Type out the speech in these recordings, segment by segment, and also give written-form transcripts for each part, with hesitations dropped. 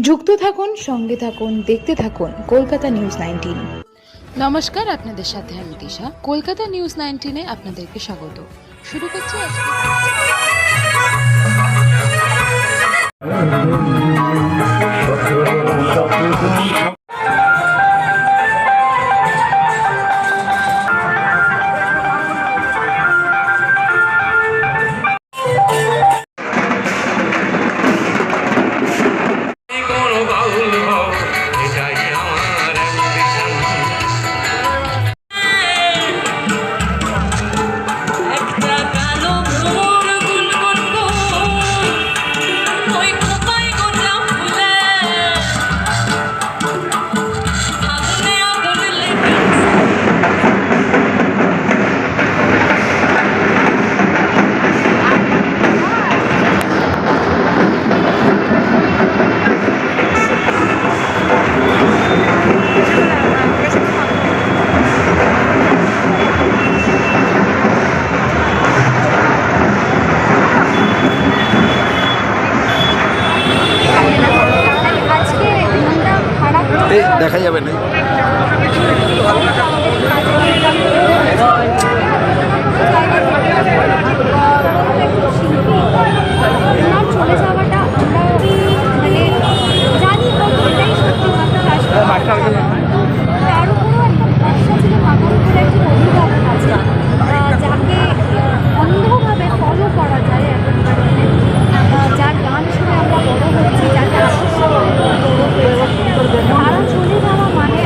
যুক্ত থাকুন, সঙ্গে থাকুন, দেখতে থাকুন কলকাতা নিউজ 19। নমস্কার, আপনাদের সাথে আমি দিশা। কলকাতা নিউজ 19-এ আপনাদেরকে স্বাগত। শুরু করছি আজকে। দেখা যাবে না। চলে যাওয়াটা আমরা মানে জানি কতটাই সত্যি কথা আসলে তার উপরেও একটা ভরসা ছিল মামার উপরে, একজন অভিভাবক আছে যাকে অন্ধভাবে ফলো করা যায় এখনকার দিনে, যার গান শুনে আমরা বড় হয়েছি, যাকে আশীর্বাদ করে বড় হয়েছি, তারা চলে যাওয়া মানে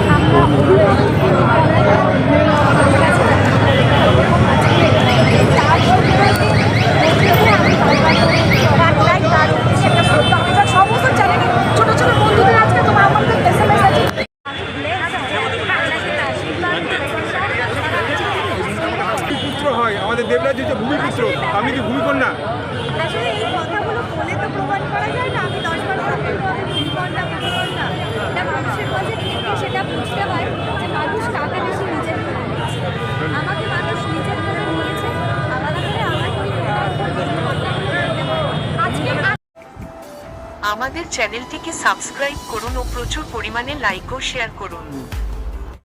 আমরা সমস্ত চ্যানেলে ছোট ছোট বন্ধুদের আজকে তোমার আমাদের SMS আছে। পুত্র হয় আমাদের দেবরাজ হচ্ছে ভূমিপুত্র, আমি কি ভূমিকন্যা? আসলে এই কথাগুলো বলে তো প্রমাণ করা যায় না। আমি 10 বার করে বলবো আমি ভূমিকন্যা ভূমিকন্যা, এটা মানুষের মাঝে থেকে সেটা বুঝতে হয় যে মানুষ কাকে বেশি নিজের করে নিয়েছে। আমাকে মানুষ নিজের করে নিয়েছে, আলাদা করে আমাকে আজকে আমাদের চ্যানেলটিকে সাবস্ক্রাইব করুন ও প্রচুর পরিমাণে লাইক ও শেয়ার করুন।